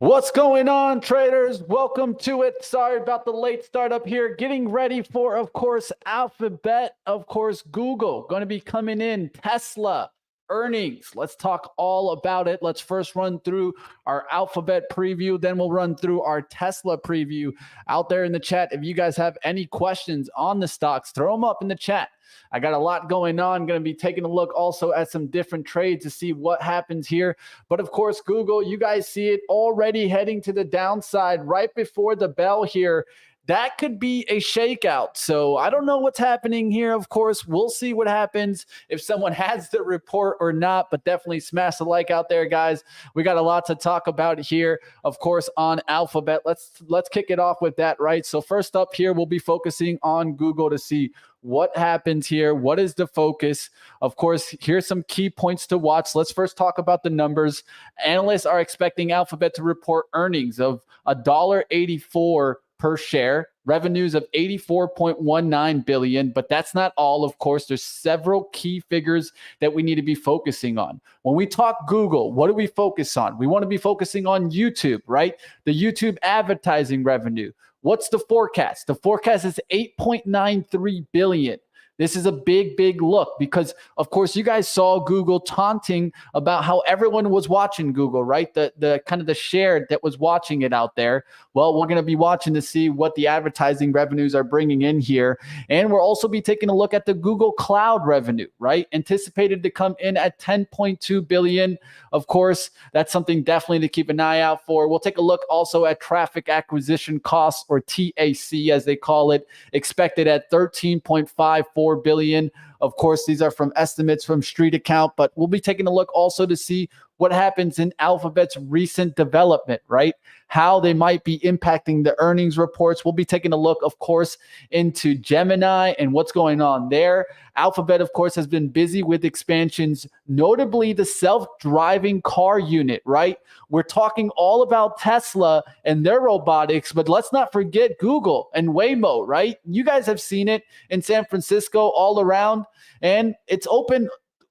What's going on, traders? Welcome to it. Sorry about the late start up here. Getting ready for, of course, Alphabet, of course, Google. Going to be coming in, Tesla, earnings. Let's talk all about it. Let's first run through our Alphabet preview. Then we'll run through our Tesla preview. Out there in the chat, if you guys have any questions on the stocks, throw them up in the chat. I got a lot going on. Going to be taking a look also at some different trades to see what happens here. But of course, Google, you guys see it already heading to the downside right before the bell here. That could be a shakeout. So I don't know what's happening here. Of course, we'll see what happens if someone has the report or not, but definitely smash the like out there, guys. We got a lot to talk about here, of course, on Alphabet. Let's kick it off with that, right? So first up here, we'll be focusing on Google to see what happens here. What is the focus? Of course, here's some key points to watch. Let's first talk about the numbers. Analysts are expecting Alphabet to report earnings of $1.84 per share, revenues of $84.19 billion, but that's not all. Of course, there's several key figures that we need to be focusing on. When we talk Google, what do we focus on? We want to be focusing on YouTube, right? The YouTube advertising revenue. What's the forecast? The forecast is $8.93 billion. This is a big look because, of course, you guys saw Google taunting about how everyone was watching Google, right? The kind of the share that was watching it out there. Well, we're going to be watching to see what the advertising revenues are bringing in here. And we'll also be taking a look at the Google Cloud revenue, right? Anticipated to come in at $10.2 billion. Of course, that's something definitely to keep an eye out for. We'll take a look also at traffic acquisition costs, or TAC as they call it, expected at $13.54 billion. Of course, these are from estimates from Street Account, but we'll be taking a look also to see what happens in Alphabet's recent development, right? How they might be impacting the earnings reports. We'll be taking a look, of course, into Gemini and what's going on there. Alphabet, of course, has been busy with expansions, notably the self-driving car unit, right? We're talking all about Tesla and their robotics, but let's not forget Google and Waymo, right? You guys have seen it in San Francisco all around, and it's open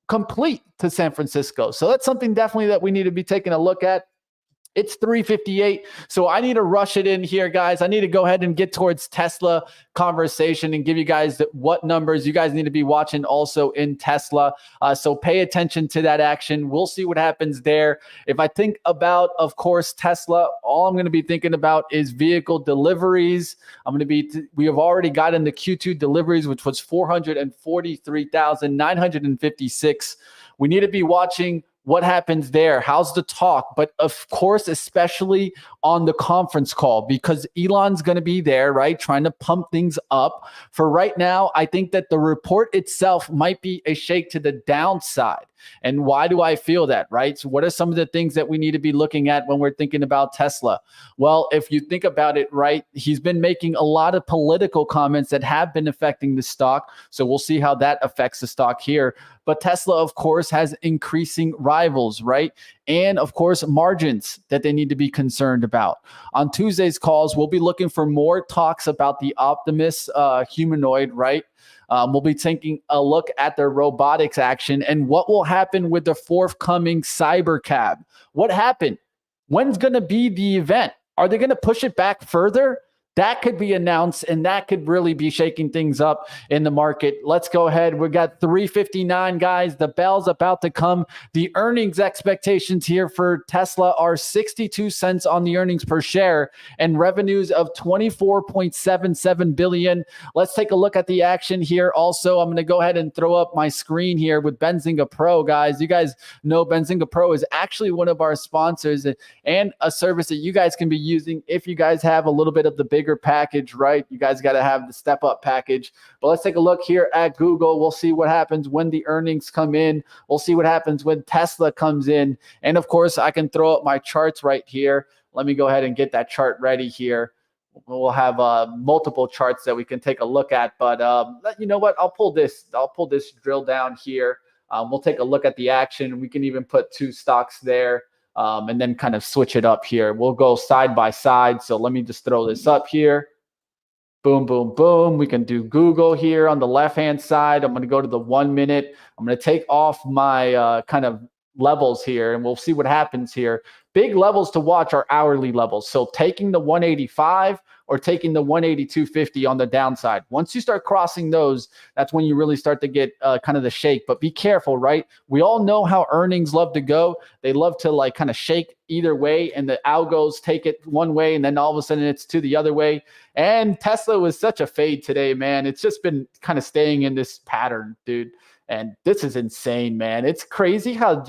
complete to San Francisco. So that's something definitely that we need to be taking a look at. It's 3:58, so I need to rush it in here, guys. I need to go ahead and get towards Tesla conversation and give you guys what numbers you guys need to be watching also in Tesla. So pay attention to that action. We'll see what happens there. If I think about, of course, Tesla, all I'm going to be thinking about is vehicle deliveries. We have already gotten the Q2 deliveries, which was 443,956. We need to be watching what happens there. How's the talk? But of course, especially on the conference call, because Elon's going to be there, right? Trying to pump things up. For right now, I think that the report itself might be a shake to the downside. And why do I feel that, right? So what are some of the things that we need to be looking at when we're thinking about Tesla? Well, if you think about it, right, he's been making a lot of political comments that have been affecting the stock. So we'll see how that affects the stock here. But Tesla, of course, has increasing rivals, right? And of course, margins that they need to be concerned about. On Tuesday's calls, we'll be looking for more talks about the Optimus humanoid, right? We'll be taking a look at their robotics action and what will happen with the forthcoming Cybercab. What happened? When's going to be the event? Are they going to push it back further? That could be announced, and that could really be shaking things up in the market. Let's go ahead. We got 3:59, guys. The bell's about to come. The earnings expectations here for Tesla are 62 cents on the earnings per share and revenues of $24.77 billion. Let's take a look at the action here. Also, I'm going to go ahead and throw up my screen here with Benzinga Pro, guys. You guys know Benzinga Pro is actually one of our sponsors and a service that you guys can be using if you guys have a little bit of the bigger package, right? You guys got to have the step up package. But let's take a look here at Google. We'll see what happens when the earnings come in. We'll see what happens when Tesla comes in. And of course, I can throw up my charts right here. Let me go ahead and get that chart ready here. We'll have multiple charts that we can take a look at. But you know what? I'll pull this drill down here. We'll take a look at the action. We can even put two stocks there. And then kind of switch it up here. We'll go side by side. So let me just throw this up here. Boom, boom, boom. We can do Google here on the left-hand side. I'm going to go to the 1 minute. I'm going to take off my kind of levels here, and we'll see what happens here. Big levels to watch are hourly levels. So taking the 185 or taking the 182.50 on the downside. Once you start crossing those, that's when you really start to get kind of the shake. But be careful, right? We all know how earnings love to go. They love to like kind of shake either way, and the algos take it one way, and then all of a sudden it's to the other way. And Tesla was such a fade today, man. It's just been kind of staying in this pattern, dude. And this is insane, man. It's crazy how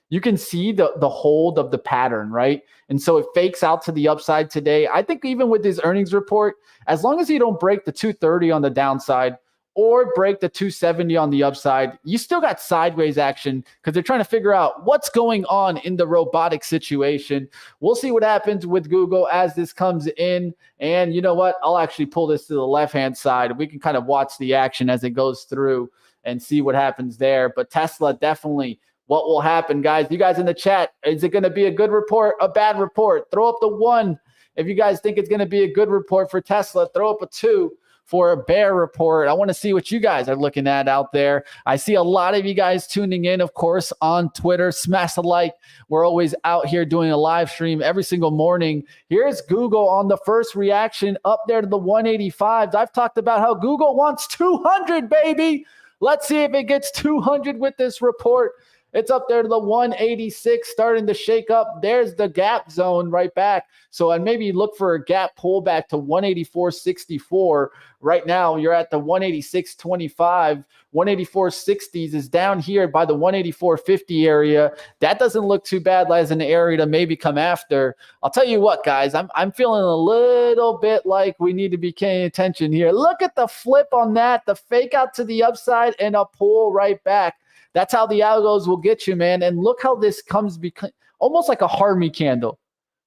you can see the hold of the pattern, right? And so it fakes out to the upside today. I think even with this earnings report, as long as you don't break the 230 on the downside or break the 270 on the upside, you still got sideways action because they're trying to figure out what's going on in the robotic situation. We'll see what happens with Google as this comes in. And you know what? I'll actually pull this to the left-hand side. We can kind of watch the action as it goes through and see what happens there. But Tesla, definitely what will happen, guys. You guys in the chat, is it going to be a good report, a bad report? Throw up the 1 if you guys think it's going to be a good report for Tesla. Throw up a 2 for a bear report. I want to see what you guys are looking at out there. I see a lot of you guys tuning in, of course, on Twitter. Smash the like. We're always out here doing a live stream every single morning. Here's Google on the first reaction up there to the 185s. I've talked about how Google wants 200, baby. Let's see if it gets 200 with this report. It's up there to the 186, starting to shake up. There's the gap zone right back. So I'd maybe look for a gap pullback to 184.64. Right now, you're at the 186.25. 184.60s is down here by the 184.50 area. That doesn't look too bad as an area to maybe come after. I'll tell you what, guys, I'm feeling a little bit like we need to be paying attention here. Look at the flip on that, the fake out to the upside and a pull right back. That's how the algos will get you, man. And look how this comes almost like a Harmony candle.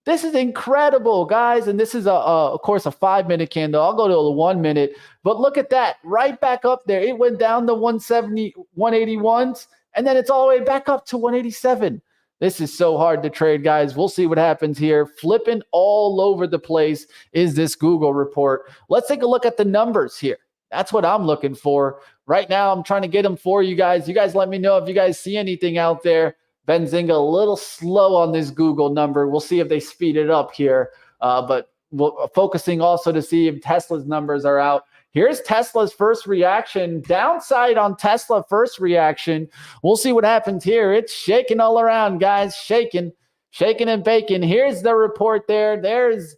This is incredible, guys. And this is, of course, a 5-minute candle. I'll go to the 1 minute. But look at that. Right back up there. It went down to 170, 181s, and then it's all the way back up to 187. This is so hard to trade, guys. We'll see what happens here. Flipping all over the place is this Google report. Let's take a look at the numbers here. That's what I'm looking for. Right now, I'm trying to get them for you guys. You guys let me know if you guys see anything out there. Benzinga, a little slow on this Google number. We'll see if they speed it up here. But we're focusing also to see if Tesla's numbers are out. Here's Tesla's first reaction. Downside on Tesla first reaction. We'll see what happens here. It's shaking all around, guys. Shaking and baking. Here's the report there. There's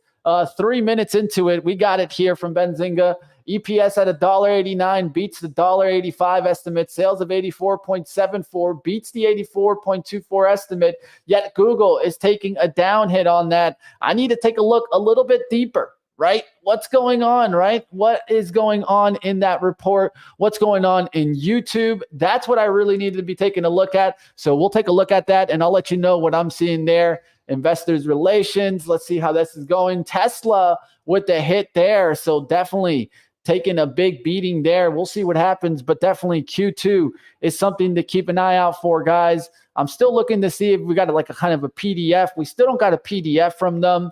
3 minutes into it. We got it here from Benzinga. EPS at $1.89 beats the $1.85 estimate. Sales of 84.74 beats the 84.24 estimate. Yet Google is taking a down hit on that. I need to take a look a little bit deeper, right? What's going on, right? What is going on in that report? What's going on in YouTube? That's what I really need to be taking a look at. So we'll take a look at that, and I'll let you know what I'm seeing there. Investors relations. Let's see how this is going. Tesla with the hit there. So definitely taking a big beating there. We'll see what happens, but definitely Q2 is something to keep an eye out for, guys. I'm still looking to see if we got like a kind of a PDF. We still don't got a PDF from them.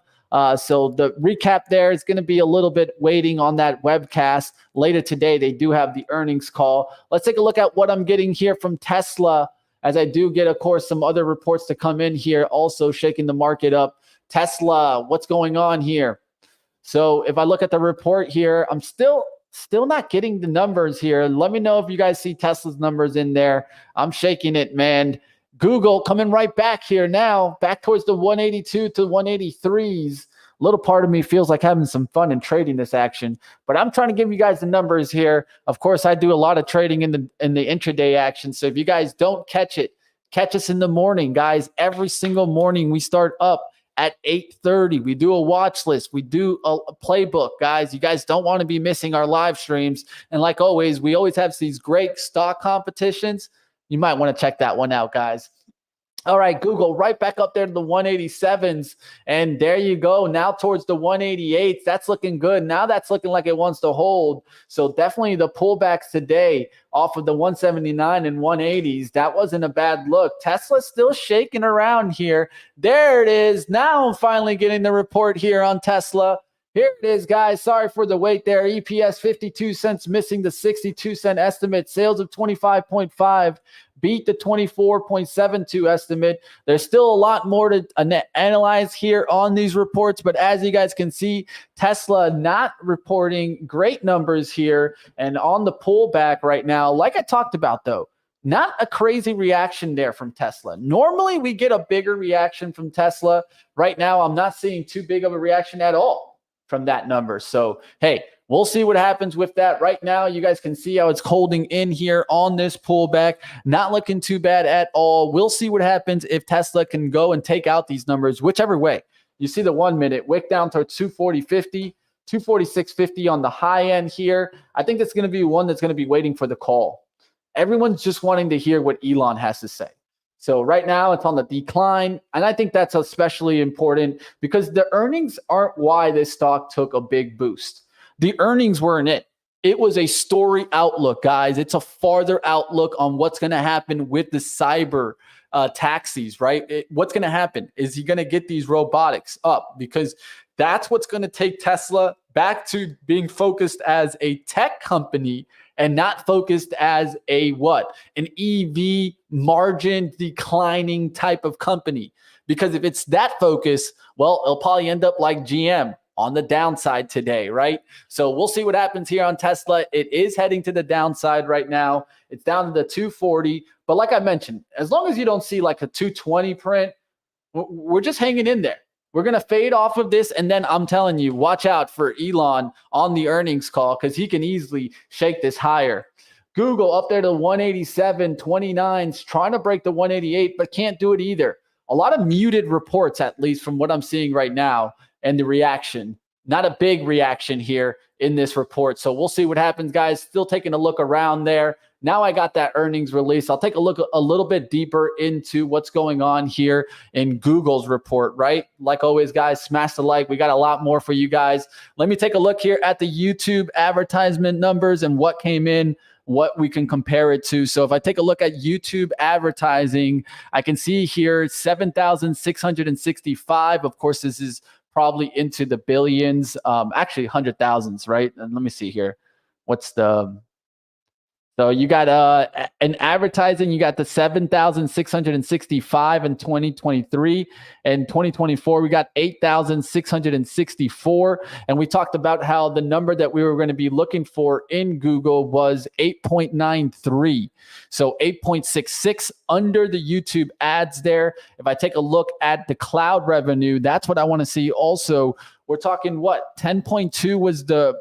So the recap there is going to be a little bit waiting on that webcast. Later today, they do have the earnings call. Let's take a look at what I'm getting here from Tesla, as I do get, of course, some other reports to come in here, also shaking the market up. Tesla, what's going on here? So if I look at the report here, I'm still not getting the numbers here. Let me know if you guys see Tesla's numbers in there. I'm shaking it, man. Google coming right back here now, back towards the 182 to 183s. A little part of me feels like having some fun in trading this action, but I'm trying to give you guys the numbers here. Of course, I do a lot of trading in the intraday action. So if you guys don't catch it, catch us in the morning, guys. Every single morning we start up at 8:30. We do a watch list. We do a playbook, guys. You guys don't want to be missing our live streams. And like always, we always have these great stock competitions. You might want to check that one out, guys. All right, Google right back up there to the 187s. And there you go. Now towards the 188s. That's looking good. Now that's looking like it wants to hold. So definitely the pullbacks today off of the 179 and 180s. That wasn't a bad look. Tesla's still shaking around here. There it is. Now I'm finally getting the report here on Tesla. Here it is, guys. Sorry for the wait there. EPS 52 cents, missing the 62 cent estimate. Sales of 25.5, beat the 24.72 estimate. There's still a lot more to analyze here on these reports, but as you guys can see, Tesla not reporting great numbers here and on the pullback right now. Like I talked about though, not a crazy reaction there from Tesla. Normally we get a bigger reaction from Tesla. Right now, I'm not seeing too big of a reaction at all from that number. So, hey, we'll see what happens with that. Right now, you guys can see how it's holding in here on this pullback. Not looking too bad at all. We'll see what happens if Tesla can go and take out these numbers, whichever way. You see the 1 minute wick down to 240.50, 246.50 on the high end here. I think that's going to be one that's going to be waiting for the call. Everyone's just wanting to hear what Elon has to say. So right now it's on the decline. And I think that's especially important because the earnings aren't why this stock took a big boost. The earnings weren't it. It was a story outlook, guys. It's a farther outlook on what's going to happen with the cyber taxis, right? What's going to happen? Is he going to get these robotics up? Because that's what's going to take Tesla back to being focused as a tech company and not focused as a what? An EV margin declining type of company. Because if it's that focus, well, it'll probably end up like GM on the downside today, right? So we'll see what happens here on Tesla. It is heading to the downside right now. It's down to the 240. But like I mentioned, as long as you don't see like a 220 print, we're just hanging in there. We're going to fade off of this. And then I'm telling you, watch out for Elon on the earnings call because he can easily shake this higher. Google up there to 187.29, trying to break the 188, but can't do it either. A lot of muted reports, at least from what I'm seeing right now, and the reaction. Not a big reaction here in this report. So we'll see what happens, guys. Still taking a look around there. Now I got that earnings release. I'll take a look a little bit deeper into what's going on here in Google's report, right? Like always, guys, smash the like. We got a lot more for you guys. Let me take a look here at the YouTube advertisement numbers and what came in, what we can compare it to. So if I take a look at YouTube advertising, I can see here 7,665. Of course, this is probably into the billions, actually 100,000s, right? And let me see here. So you got an advertising, you got the 7,665 in 2023. In 2024, we got 8,664. And we talked about how the number that we were going to be looking for in Google was 8.93. So 8.66 under the YouTube ads there. If I take a look at the cloud revenue, that's what I want to see also. We're talking what? 10.2 was the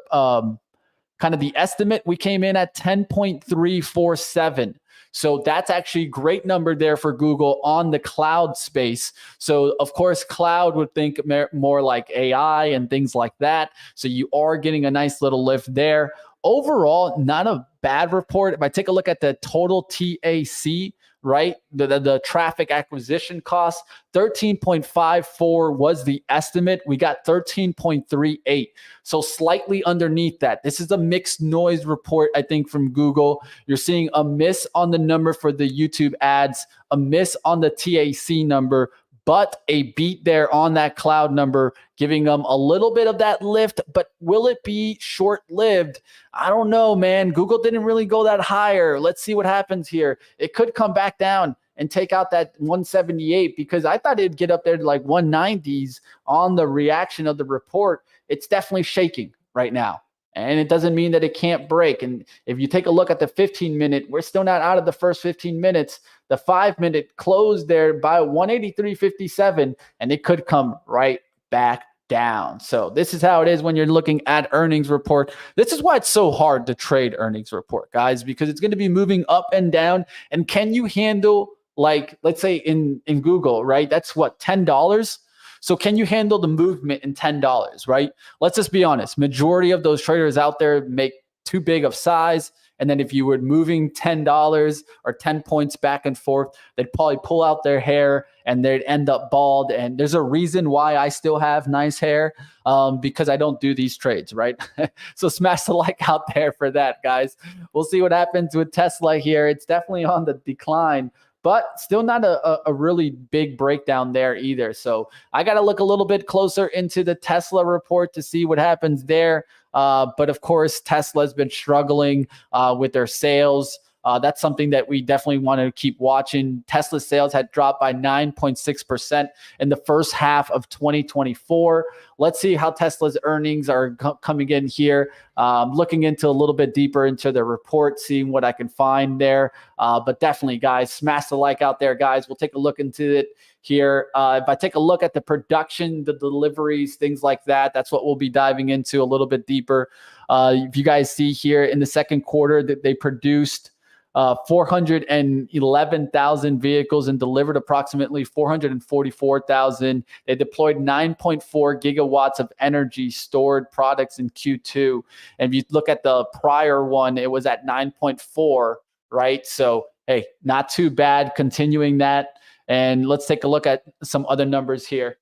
kind of the estimate. We came in at 10.347. So that's actually a great number there for Google on the cloud space. So of course, cloud would think more like AI and things like that. So you are getting a nice little lift there. Overall, not a bad report. If I take a look at the total TAC, right? The traffic acquisition cost, 13.54 was the estimate. We got 13.38. So slightly underneath that. This is a mixed noise report, I think, from Google. You're seeing a miss on the number for the YouTube ads, a miss on the TAC number, but a beat there on that cloud number, giving them a little bit of that lift. But will it be short-lived? I don't know, man. Google didn't really go that higher. Let's see what happens here. It could come back down and take out that 178 because I thought it'd get up there to like 190s on the reaction of the report. It's definitely shaking right now. And it doesn't mean that it can't break. And if you take a look at the 15-minute, we're still not out of the first 15 minutes. The 5-minute closed there by 183.57, and it could come right back down. So this is how it is when you're looking at earnings report. This is why it's so hard to trade earnings report, guys, because it's going to be moving up and down. And can you handle, like, let's say in Google, right? That's what, $10? So can you handle the movement in $10, right? Let's just be honest. Majority of those traders out there make too big of size. And then if you were moving $10 or 10 points back and forth, they'd probably pull out their hair and they'd end up bald. And there's a reason why I still have nice hair, because I don't do these trades, right? So smash the like out there for that, guys. We'll see what happens with Tesla here. It's definitely on the decline, but still not a really big breakdown there either. So I got to look a little bit closer into the Tesla report to see what happens there. But of course, Tesla's been struggling with their sales. That's something that we definitely want to keep watching. Tesla sales had dropped by 9.6% in the first half of 2024. Let's see how Tesla's earnings are coming in here. Looking into a little bit deeper into the report, seeing what I can find there. But definitely, guys, smash the like out there, guys. We'll take a look into it here. If I take a look at the production, the deliveries, things like that, that's what we'll be diving into a little bit deeper. If you guys see here in the second quarter that they produced 411,000 vehicles and delivered approximately 444,000. They deployed 9.4 gigawatts of energy stored products in Q2. And if you look at the prior one, it was at 9.4, right? So, hey, not too bad, continuing that. And let's take a look at some other numbers here.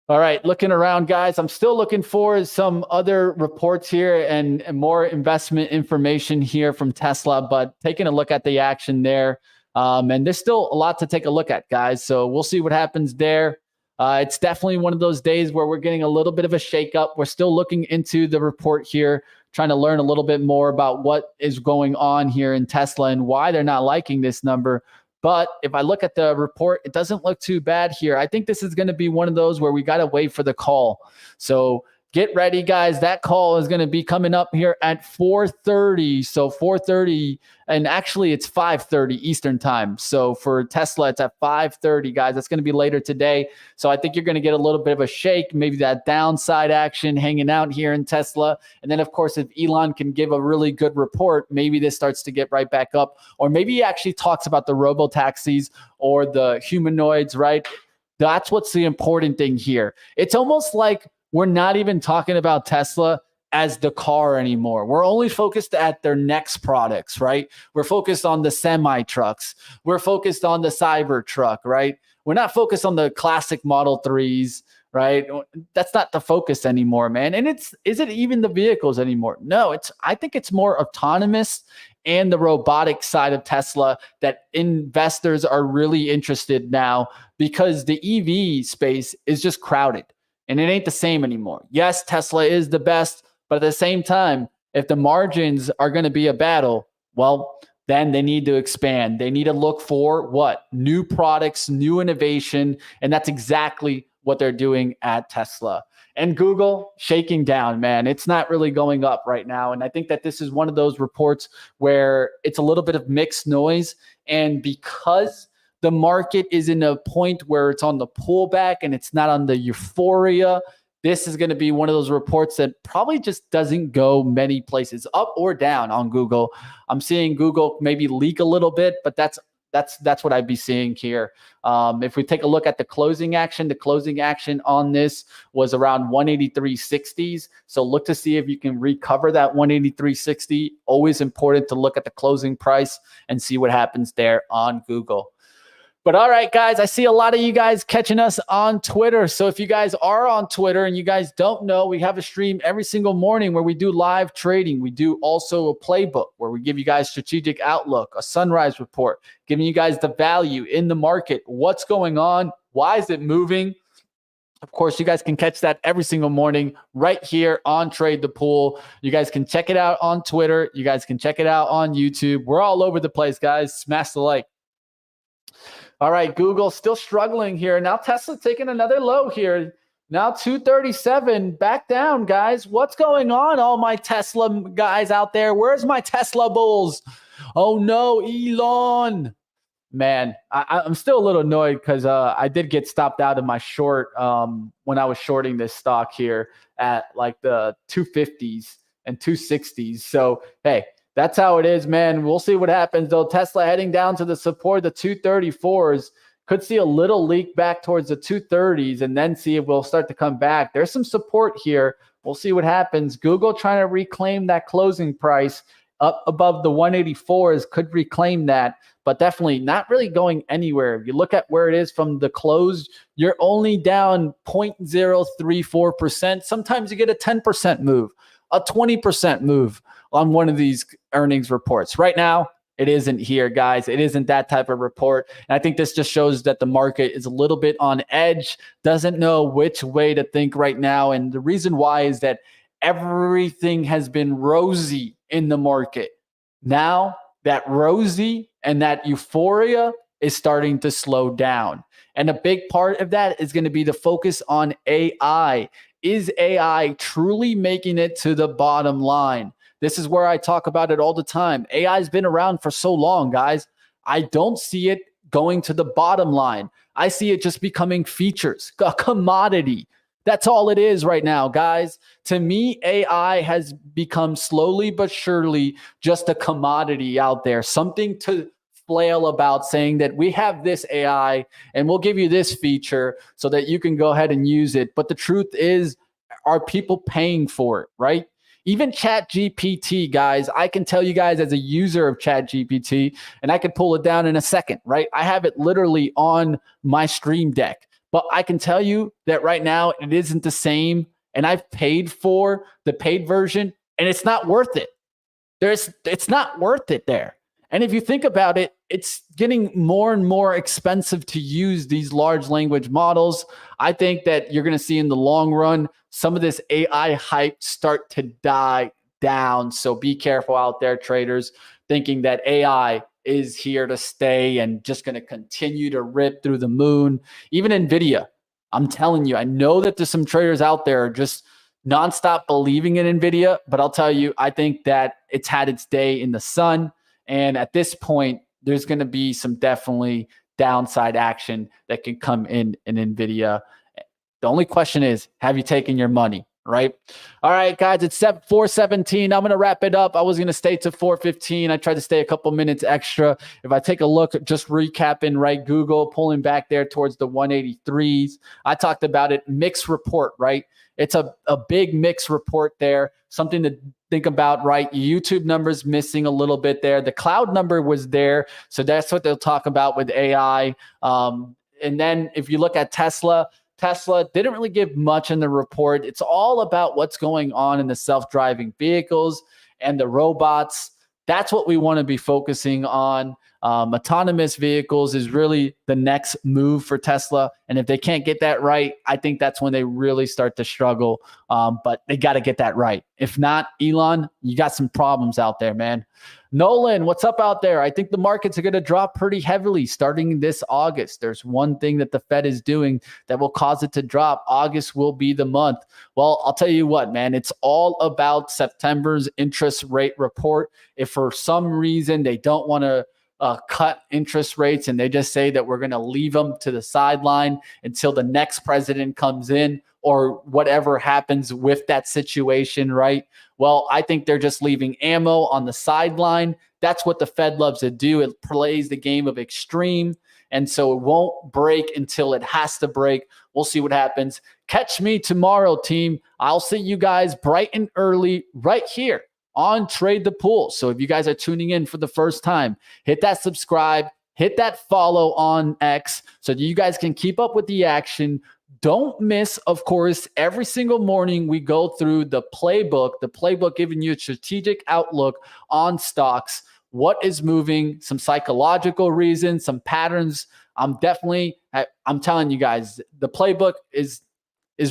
All right, looking around, guys, I'm still looking for some other reports here and more investment information here from Tesla, but taking a look at the action there. And there's still a lot to take a look at, guys. So we'll see what happens there. It's definitely one of those days where we're getting a little bit of a shakeup. We're still looking into the report here, trying to learn a little bit more about what is going on here in Tesla and why they're not liking this number. But if I look at the report, it doesn't look too bad here. I think this is going to be one of those where we got to wait for the call. So get ready, guys. That call is going to be coming up here at 4:30. So 4:30, and actually it's 5:30 Eastern time. So for Tesla, it's at 5:30, guys. That's going to be later today. So I think you're going to get a little bit of a shake, maybe that downside action hanging out here in Tesla. And then, of course, if Elon can give a really good report, maybe this starts to get right back up. Or maybe he actually talks about the robo-taxis or the humanoids, right? That's what's the important thing here. It's almost like we're not even talking about Tesla as the car anymore. We're only focused at their next products, right? We're focused on the semi trucks. We're focused on the cyber truck, right? We're not focused on the classic Model 3s, right? That's not the focus anymore, man. And is it even the vehicles anymore? No, I think it's more autonomous and the robotic side of Tesla that investors are really interested now, because the EV space is just crowded. And it ain't the same anymore. Yes, Tesla is the best, but at the same time, if the margins are going to be a battle, well, then they need to expand. They need to look for what? New products, new innovation, and that's exactly what they're doing at Tesla. And Google, shaking down, man. It's not really going up right now. And I think that this is one of those reports where it's a little bit of mixed noise. And because the market is in a point where it's on the pullback and it's not on the euphoria, this is going to be one of those reports that probably just doesn't go many places, up or down on Google. I'm seeing Google maybe leak a little bit, but that's what I'd be seeing here. If we take a look at the closing action on this was around 183.60s. So look to see if you can recover that 183.60. Always important to look at the closing price and see what happens there on Google. But all right, guys, I see a lot of you guys catching us on Twitter. So if you guys are on Twitter and you guys don't know, we have a stream every single morning where we do live trading. We do also a playbook where we give you guys strategic outlook, a sunrise report, giving you guys the value in the market, what's going on, why is it moving. Of course, you guys can catch that every single morning right here on Trade the Pool. You guys can check it out on Twitter. You guys can check it out on YouTube. We're all over the place, guys. Smash the like. All right, Google still struggling here. Now Tesla taking another low here. Now 237, back down, guys. What's going on, all my Tesla guys out there? Where's my Tesla bulls? Oh, no, Elon. Man, I'm still a little annoyed because I did get stopped out of my short when I was shorting this stock here at like the 250s and 260s. So, hey, that's how it is, man. We'll see what happens, though. Tesla heading down to the support, the 234s. Could see a little leak back towards the 230s and then see if we'll start to come back. There's some support here. We'll see what happens. Google trying to reclaim that closing price up above the 184s, could reclaim that, but definitely not really going anywhere. If you look at where it is from the close, you're only down 0.034%. Sometimes you get a 10% move, a 20% move on one of these earnings reports. Right now, it isn't here, guys. It isn't that type of report. And I think this just shows that the market is a little bit on edge, doesn't know which way to think right now. And the reason why is that everything has been rosy in the market. Now that rosy and that euphoria is starting to slow down. And a big part of that is going to be the focus on AI. Is AI truly making it to the bottom line? This is where I talk about it all the time. AI has been around for so long, guys. I don't see it going to the bottom line. I see it just becoming features, a commodity. That's all it is right now, guys. To me, AI has become slowly but surely just a commodity out there, something to flail about, saying that we have this AI and we'll give you this feature so that you can go ahead and use it. But the truth is, are people paying for it, right? Even Chat GPT, guys, I can tell you guys as a user of Chat GPT, and I could pull it down in a second, right? I have it literally on my Stream Deck. But I can tell you that right now it isn't the same. And I've paid for the paid version and it's not worth it. It's not worth it there. And if you think about it, it's getting more and more expensive to use these large language models. I think that you're going to see in the long run, some of this AI hype start to die down. So be careful out there, traders, thinking that AI is here to stay and just going to continue to rip through the moon. Even NVIDIA, I'm telling you, I know that there's some traders out there just nonstop believing in NVIDIA, but I'll tell you, I think that it's had its day in the sun. And at this point, there's going to be some definitely downside action that can come in NVIDIA. The only question is, have you taken your money? Right. All right, guys, it's 4:17. I'm going to wrap it up. I was going to stay to 4:15. I tried to stay a couple minutes extra. If I take a look, just recapping, right? Google pulling back there towards the 183s. I talked about it. Mixed report, right? It's a big mixed report there. Something to think about, right? YouTube numbers missing a little bit there. The cloud number was there. So that's what they'll talk about with AI. And then if you look at Tesla didn't really give much in the report. It's all about what's going on in the self-driving vehicles and the robots. That's what we want to be focusing on. Autonomous vehicles is really the next move for Tesla. And if they can't get that right, I think that's when they really start to struggle. But they got to get that right. If not, Elon, you got some problems out there, man. Nolan, what's up out there? I think the markets are going to drop pretty heavily starting this August. There's one thing that the Fed is doing that will cause it to drop. August will be the month. Well, I'll tell you what, man, it's all about September's interest rate report. If for some reason they don't want to cut interest rates and they just say that we're going to leave them to the sideline until the next president comes in or whatever happens with that situation, right? Well, I think they're just leaving ammo on the sideline. That's what the Fed loves to do. It plays the game of extreme. And so it won't break until it has to break. We'll see what happens. Catch me tomorrow, team. I'll see you guys bright and early right here on Trade the Pool. So if you guys are tuning in for the first time, hit that subscribe, hit that follow on X so that you guys can keep up with the action. Don't miss, of course, every single morning we go through the playbook giving you a strategic outlook on stocks, what is moving, some psychological reasons, some patterns. I'm telling you guys, the playbook is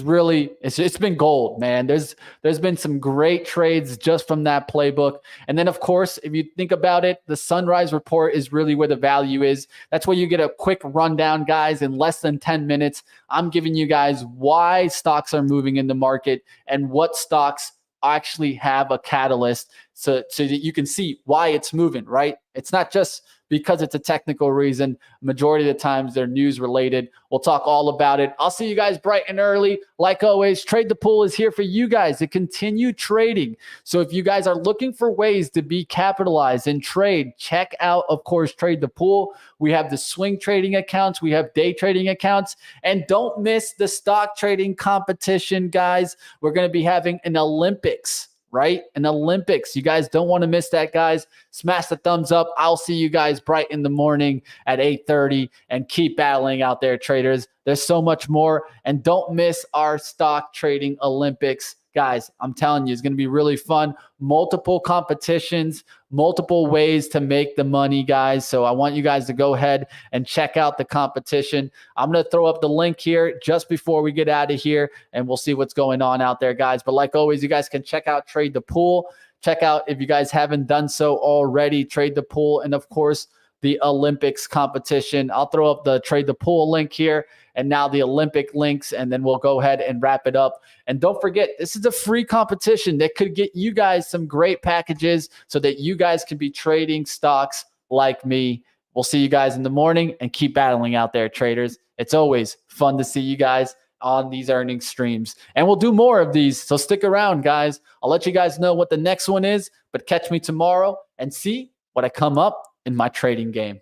really, it's been gold, man. There's been some great trades just from that playbook. And then, of course, if you think about it, the Sunrise report is really where the value is. That's where you get a quick rundown, guys, in less than 10 minutes. I'm giving you guys why stocks are moving in the market and what stocks actually have a catalyst so that you can see why it's moving, right? It's not just because it's a technical reason. Majority of the times they're news related. We'll talk all about it. I'll see you guys bright and early. Like always, Trade the Pool is here for you guys to continue trading. So if you guys are looking for ways to be capitalized and trade, check out, of course, Trade the Pool. We have the swing trading accounts. We have day trading accounts. And don't miss the stock trading competition, guys. We're going to be having an Olympics, right? An Olympics. You guys don't want to miss that, guys. Smash the thumbs up. I'll see you guys bright in the morning at 8:30 and keep battling out there, traders. There's so much more. And don't miss our stock trading Olympics. Guys, I'm telling you, it's going to be really fun. Multiple competitions, multiple ways to make the money, guys. So I want you guys to go ahead and check out the competition. I'm going to throw up the link here just before we get out of here, and we'll see what's going on out there, guys. But like always, you guys can check out Trade the Pool. Check out, if you guys haven't done so already, Trade the Pool, and of course, the Olympics competition. I'll throw up the Trade the Pool link here, and now the Olympic links, and then we'll go ahead and wrap it up. And don't forget, this is a free competition that could get you guys some great packages so that you guys can be trading stocks like me. We'll see you guys in the morning, and keep battling out there, traders. It's always fun to see you guys on these earnings streams, and we'll do more of these. So stick around, guys. I'll let you guys know what the next one is, but catch me tomorrow and see what I come up in my trading game.